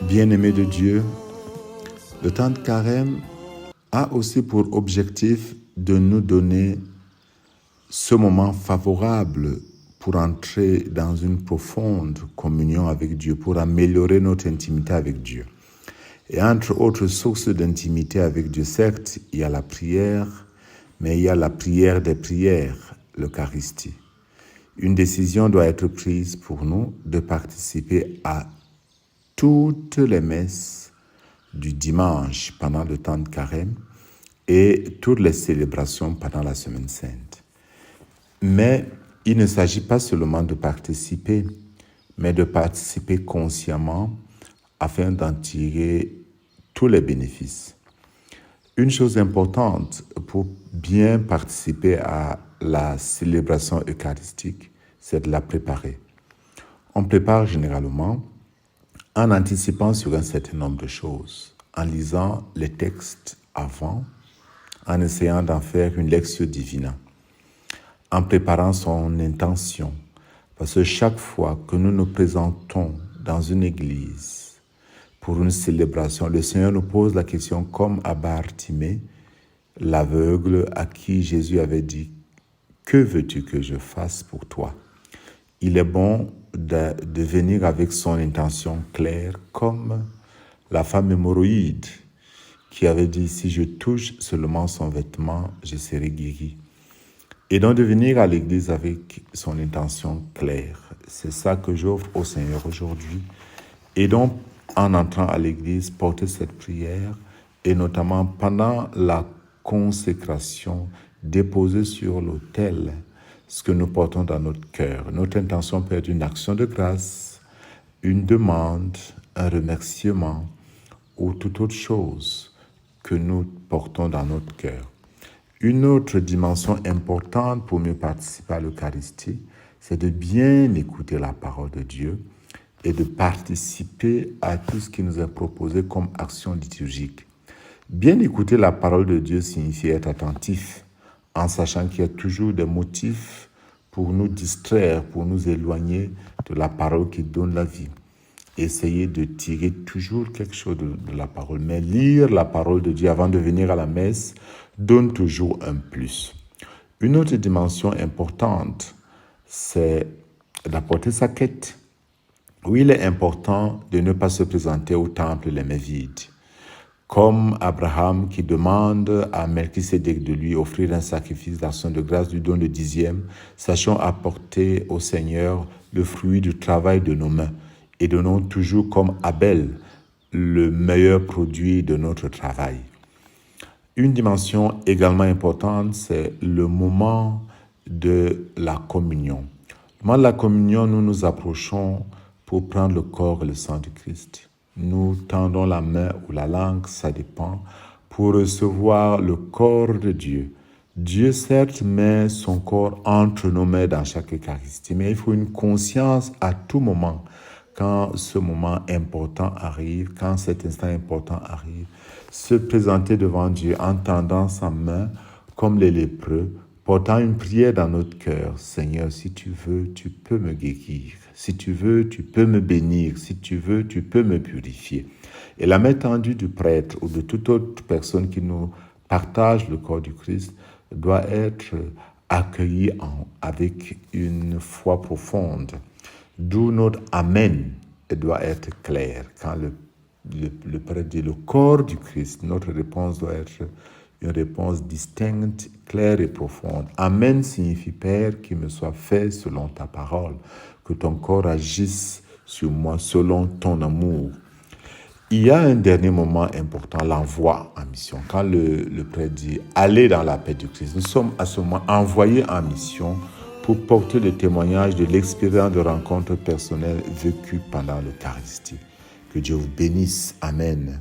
Bien-aimés de Dieu, le temps de carême a aussi pour objectif de nous donner ce moment favorable pour entrer dans une profonde communion avec Dieu, pour améliorer notre intimité avec Dieu. Et entre autres sources d'intimité avec Dieu, certes, il y a la prière, mais il y a la prière des prières, l'Eucharistie. Une décision doit être prise pour nous de participer à toutes les messes du dimanche pendant le temps de carême et toutes les célébrations pendant la Semaine Sainte. Mais il ne s'agit pas seulement de participer, mais de participer consciemment afin d'en tirer tous les bénéfices. Une chose importante pour bien participer à la célébration eucharistique, c'est de la préparer. On prépare généralement en anticipant sur un certain nombre de choses, en lisant les textes avant, en essayant d'en faire une lectio divina, en préparant son intention. Parce que chaque fois que nous nous présentons dans une église pour une célébration, le Seigneur nous pose la question comme à Bartimée, l'aveugle à qui Jésus avait dit « Que veux-tu que je fasse pour toi ?» Il est bon de venir avec son intention claire, comme la femme hémorroïde qui avait dit « Si je touche seulement son vêtement, je serai guéri ». Et donc de venir à l'église avec son intention claire. C'est ça que j'offre au Seigneur aujourd'hui. Et donc, en entrant à l'église, porter cette prière et notamment pendant la consécration, déposer sur l'autel ce que nous portons dans notre cœur. Notre intention peut être une action de grâce, une demande, un remerciement ou toute autre chose que nous portons dans notre cœur. Une autre dimension importante pour mieux participer à l'Eucharistie, c'est de bien écouter la parole de Dieu et de participer à tout ce qui nous est proposé comme action liturgique. Bien écouter la parole de Dieu signifie être attentif, en sachant qu'il y a toujours des motifs pour nous distraire, pour nous éloigner de la parole qui donne la vie. Essayer de tirer toujours quelque chose de la parole. Mais lire la parole de Dieu avant de venir à la messe donne toujours un plus. Une autre dimension importante, c'est d'apporter sa quête. Oui, il est important de ne pas se présenter au temple les mains vides. Comme Abraham qui demande à Melchisédek de lui offrir un sacrifice d'action de grâce, lui donne le 10e, sachant apporter au Seigneur le fruit du travail de nos mains et donnons toujours comme Abel le meilleur produit de notre travail. Une dimension également importante, c'est le moment de la communion. Au moment de la communion, nous nous approchons pour prendre le corps et le sang du Christ. Nous tendons la main ou la langue, ça dépend, pour recevoir le corps de Dieu. Dieu, certes, met son corps entre nos mains dans chaque Eucharistie, mais il faut une conscience à tout moment, quand ce moment important arrive, quand cet instant important arrive, se présenter devant Dieu en tendant sa main comme les lépreux, portant une prière dans notre cœur. Seigneur, si tu veux, tu peux me guérir. Si tu veux, tu peux me bénir. Si tu veux, tu peux me purifier. Et la main tendue du prêtre ou de toute autre personne qui nous partage le corps du Christ doit être accueillie avec une foi profonde. D'où notre Amen doit être clair. Quand le prêtre dit le corps du Christ, notre réponse doit être une réponse distincte, claire et profonde. Amen signifie Père, qu'il me soit fait selon ta parole, que ton corps agisse sur moi selon ton amour. Il y a un dernier moment important, l'envoi en mission. Quand le prêtre dit « Allez dans la paix du Christ », nous sommes à ce moment envoyés en mission pour porter le témoignage de l'expérience de rencontre personnelle vécue pendant l'Eucharistie. Que Dieu vous bénisse. Amen.